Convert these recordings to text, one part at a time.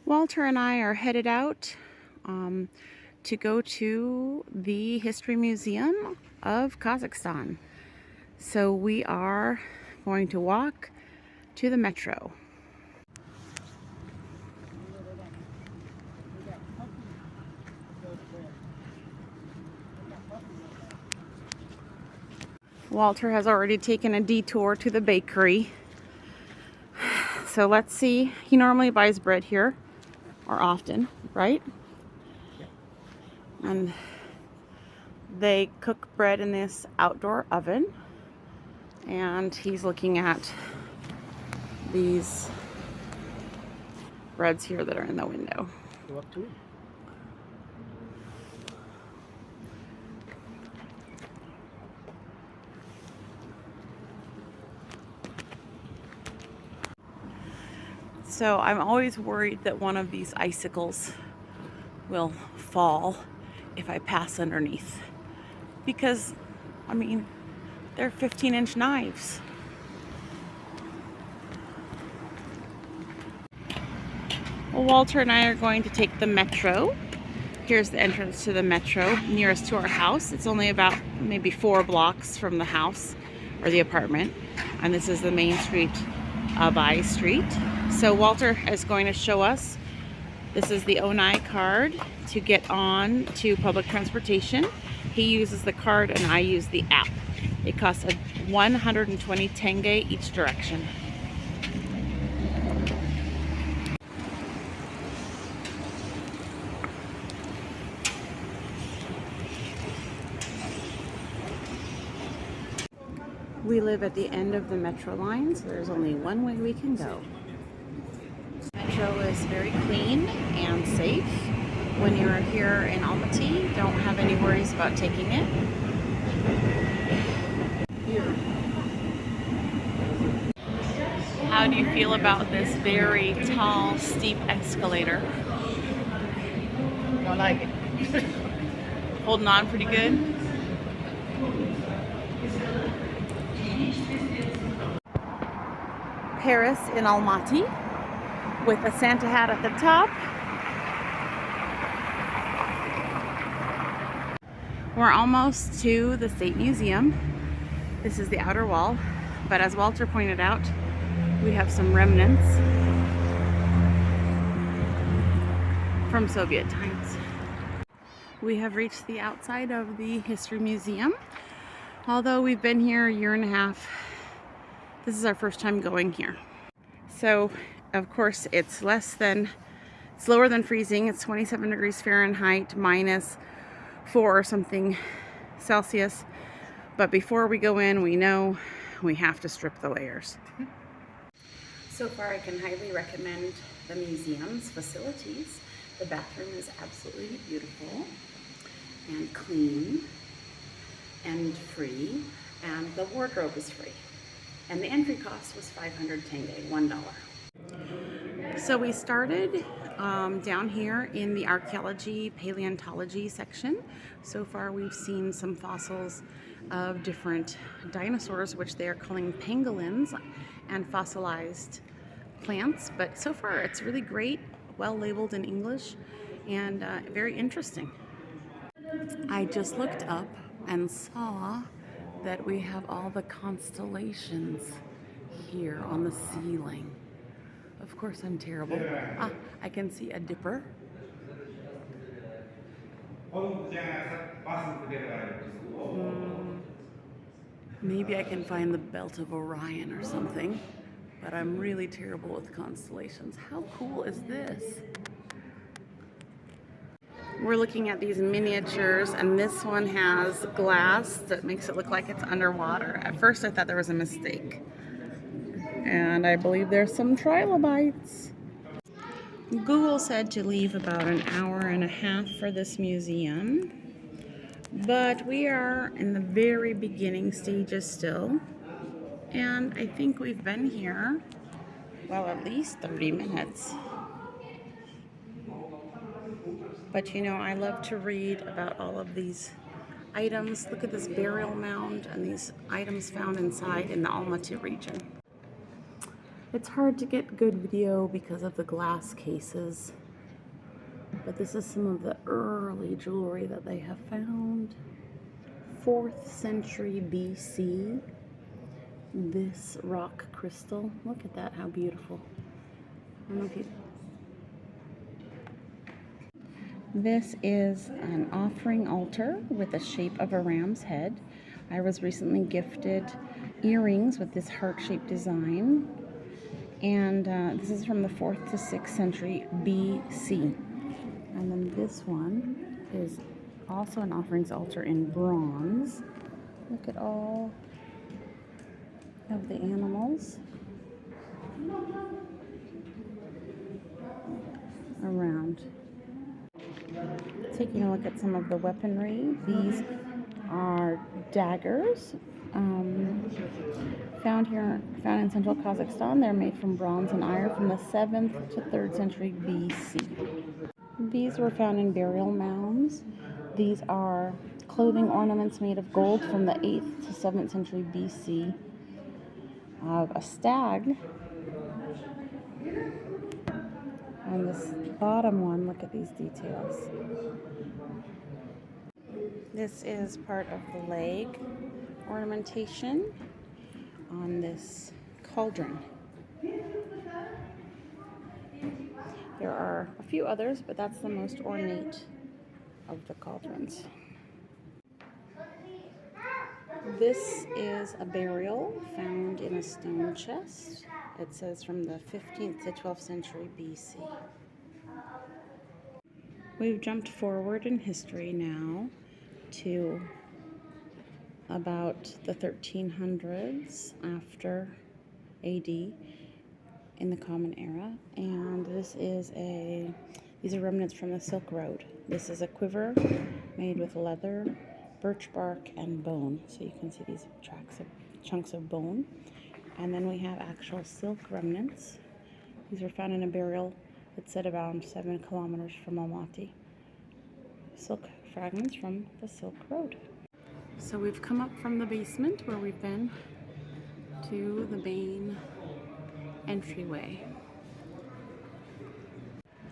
Walter and I are headed out to go to the History Museum of Kazakhstan. So we are going to walk to the metro. Walter has already taken a detour to the bakery. So let's see. He normally buys bread here, or often, right? And they cook bread in this outdoor oven. And he's looking at these breads here that are in the window. So I'm always worried that one of these icicles will fall if I pass underneath. Because, I mean, they're 15-inch knives. Well, Walter and I are going to take the metro. Here's the entrance to the metro nearest to our house. It's only about maybe 4 blocks from the house or the apartment. And this is the main street, Abai Street. So Walter is going to show us. This is the Onai card to get on to public transportation. He uses the card and I use the app. It costs 120 tenge each direction. We live at the end of the metro line, so there's only one way we can go. Metro is very clean and safe. When you're here in Almaty, don't have any worries about taking it. How do you feel about this very tall, steep escalator? Don't like it. Holding on pretty good? Paris in Almaty with a Santa hat at the top. We're almost to the State Museum. This is the outer wall, but as Walter pointed out, we have some remnants from Soviet times. We have reached the outside of the History Museum. Although we've been here a year and a half, this is our first time going here. So, of course, it's lower than freezing. It's 27 degrees Fahrenheit, minus 4 or something Celsius. But before we go in, we know we have to strip the layers. So far, I can highly recommend the museum's facilities. The bathroom is absolutely beautiful and clean and free, and the wardrobe is free. And the entry cost was 500 tenge, $1. So we started down here in the archaeology, paleontology section. So far we've seen some fossils of different dinosaurs, which they are calling pangolins, and fossilized plants. But so far it's really great, well labeled in English, and very interesting. I just looked up and saw that we have all the constellations here on the ceiling. Of course, I'm terrible. I can see a dipper. Maybe I can find the Belt of Orion or something, but I'm really terrible with constellations. How cool is this? We're looking at these miniatures, and this one has glass that makes it look like it's underwater. At first I thought there was a mistake. And I believe there's some trilobites. Google said to leave about an hour and a half for this museum, but we are in the very beginning stages still, and I think we've been here, well, at least 30 minutes. But you know, I love to read about all of these items. Look at this burial mound and these items found inside in the Almaty region. It's hard to get good video because of the glass cases, but this is some of the early jewelry that they have found. 4th century BC. This rock crystal. Look at that, how beautiful. I don't know if you... This is an offering altar with the shape of a ram's head. I was recently gifted earrings with this heart-shaped design. And this is from the 4th to 6th century BC. And then this one is also an offerings altar in bronze. Look at all of the animals around. Taking a look at some of the weaponry. These are daggers. Found in central Kazakhstan. They're made from bronze and iron from the 7th to 3rd century BC. These were found in burial mounds. These are clothing ornaments made of gold from the 8th to 7th century BC of a stag. And this bottom one, look at these details. This is part of the leg ornamentation on this cauldron. There are a few others, but that's the most ornate of the cauldrons. This is a burial found in a stone chest. It says from the 15th to 12th century BC. We've jumped forward in history now to about the 1300s after AD in the Common Era, and these are remnants from the Silk Road. This is a quiver made with leather, birch bark, and bone. So you can see these chunks of bone. And then we have actual silk remnants. These were found in a burial that's set around 7 kilometers from Almaty. Silk fragments from the Silk Road. So we've come up from the basement where we've been to the main entryway.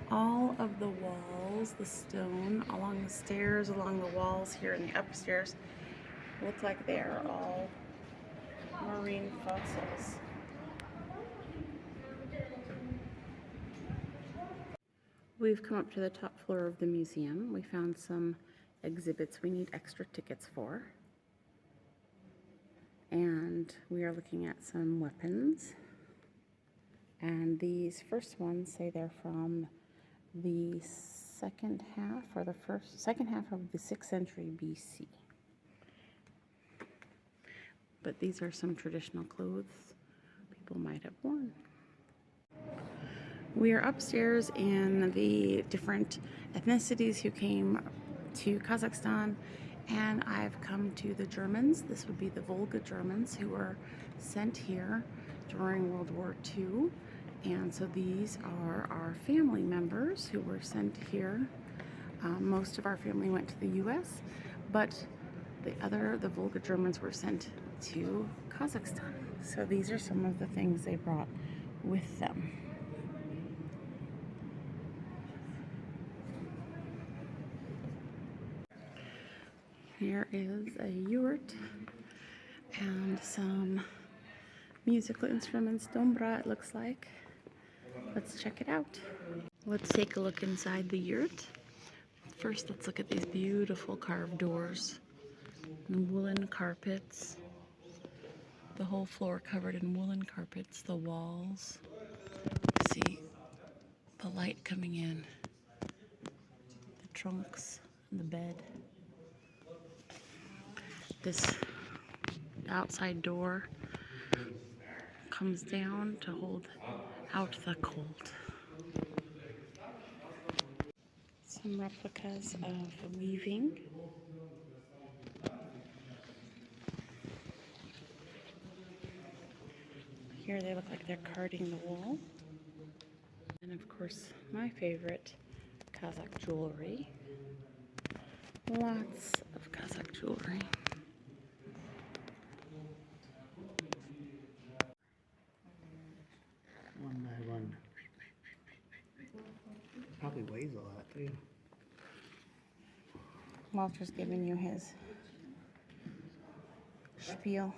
All of the walls, the stone along the stairs, along the walls here in the upstairs, look like they are all marine fossils. We've come up to the top floor of the museum. We found some exhibits we need extra tickets for. And we are looking at some weapons. And these first ones say they're from the second half of the 6th century BC. But these are some traditional clothes people might have worn. We are upstairs in the different ethnicities who came to Kazakhstan, and I've come to the Germans. This would be the Volga Germans who were sent here during World War II. And so these are our family members who were sent here. Most of our family went to the US, but the Volga Germans were sent to Kazakhstan. So these are some of the things they brought with them. Here is a yurt and some musical instruments, dombra it looks like. Let's check it out. Let's take a look inside the yurt. First, let's look at these beautiful carved doors and woolen carpets. The whole floor covered in woolen carpets, the walls. See the light coming in, the trunks, and the bed. This outside door comes down to hold out the cold. Some replicas of weaving. Here they look like they're carding the wool. And of course, my favorite, Kazakh jewelry. Lots of Kazakh jewelry. Probably weighs a lot too. Walter's giving you his spiel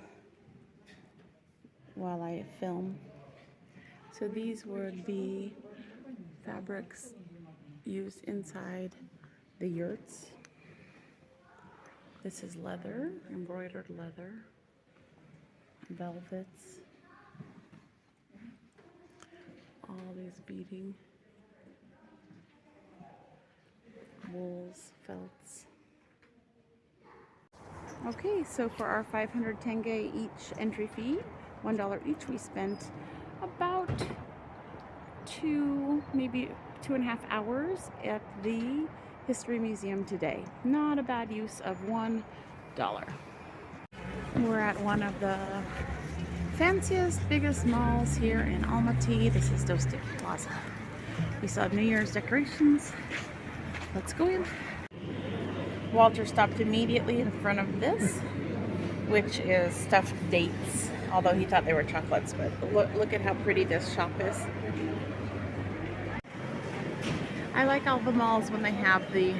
while I film. So these would be fabrics used inside the yurts. This is leather, embroidered leather, velvets, all these beading, wools, felts. Okay, so for our 500 tenge each entry fee, $1 each, we spent about maybe 2.5 hours at the History Museum today. Not a bad use of $1. We're at one of the fanciest, biggest malls here in Almaty. This is Dostik Plaza. We still have New Year's decorations. Let's go in. Walter stopped immediately in front of this, which is stuffed dates, although he thought they were chocolates, but look at how pretty this shop is. I like all the malls when they have the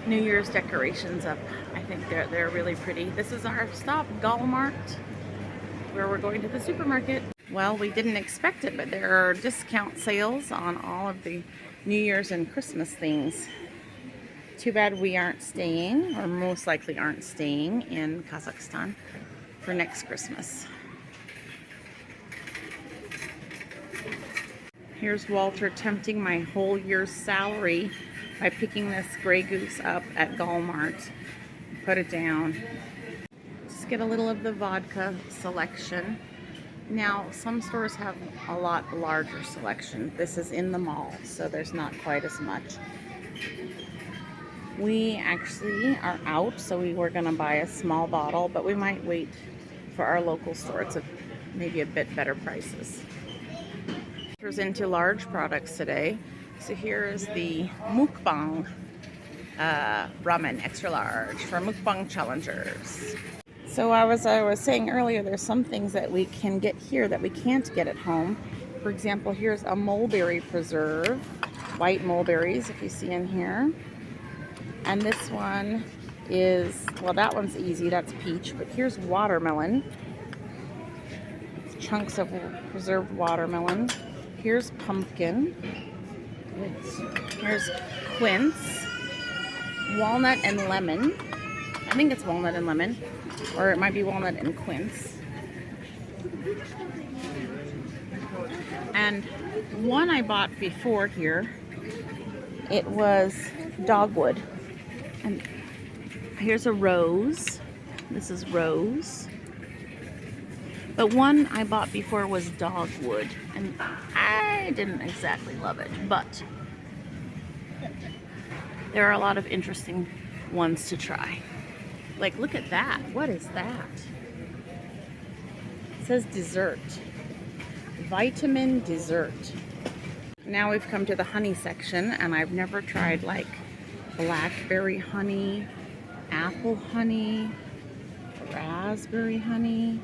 New Year's decorations up. I think they're really pretty. This is our stop, Galmart, where we're going to the supermarket. Well, we didn't expect it, but there are discount sales on all of the New Year's and Christmas things. Too bad we aren't staying, or most likely aren't staying, in Kazakhstan for next Christmas. Here's Walter tempting my whole year's salary by picking this Grey Goose up at Galmart. Put it down. Just get a little of the vodka selection. Now, some stores have a lot larger selection. This is in the mall, so there's not quite as much. We actually are out, so we were gonna buy a small bottle, but we might wait for our local store. It's maybe a bit better prices. We're into large products today. So here is the mukbang ramen extra large for mukbang challengers. So I was saying earlier, there's some things that we can get here that we can't get at home. For example, here's a mulberry preserve, white mulberries, if you see in here. And this one is, well, that one's easy, that's peach, but here's watermelon. It's chunks of preserved watermelon. Here's pumpkin. Here's quince, walnut and lemon. I think it's walnut and lemon, or it might be walnut and quince. And one I bought before here, it was dogwood. And here's a rose. This is rose. But one I bought before was dogwood, and I didn't exactly love it, but there are a lot of interesting ones to try. Like, look at that. What is that? It says dessert. Vitamin dessert. Now we've come to the honey section, and I've never tried like blackberry honey, apple honey, raspberry honey.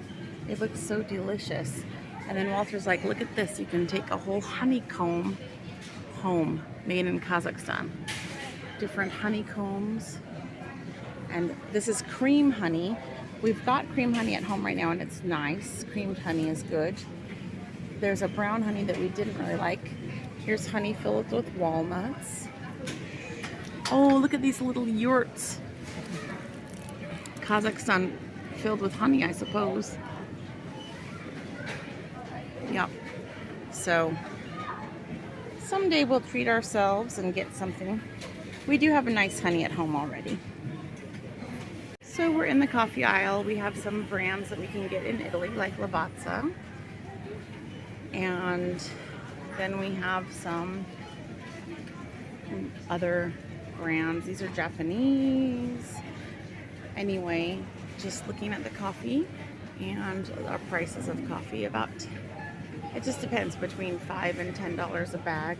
It looks so delicious. And then Walter's like, look at this. You can take a whole honeycomb home, made in Kazakhstan. Different honeycombs. And this is cream honey. We've got cream honey at home right now, and it's nice. Creamed honey is good. There's a brown honey that we didn't really like. Here's honey filled with walnuts. Oh, look at these little yurts. Kazakhstan filled with honey, I suppose. Yep. So someday we'll treat ourselves and get something. We do have a nice honey at home already. So we're in the coffee aisle. We have some brands that we can get in Italy, like Lavazza. And then we have some other brands. These are Japanese. Anyway, just looking at the coffee and our prices of coffee, it just depends, between $5 and $10 a bag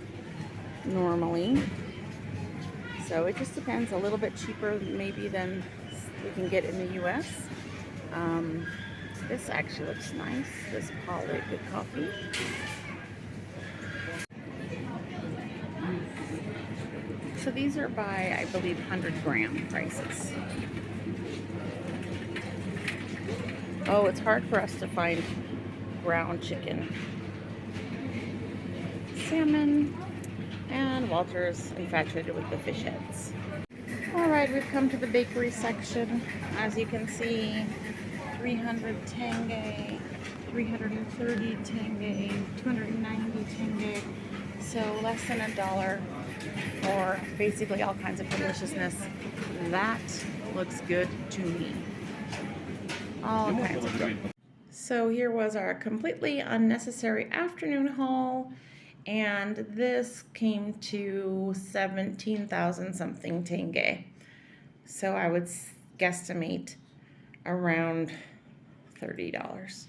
normally. So it just depends, a little bit cheaper maybe than we can get in the US. This actually looks nice, this Pauly Good Coffee. So these are by, I believe, 100-gram prices. Oh, it's hard for us to find ground chicken. Salmon, and Walter's infatuated with the fish heads. Alright, we've come to the bakery section. As you can see, 300 tenge, 330 tenge, 290 tenge. So less than $1 for basically all kinds of deliciousness. That looks good to me. All kinds of good. So here was our completely unnecessary afternoon haul, and this came to 17,000 something tenge. So I would guesstimate around $30.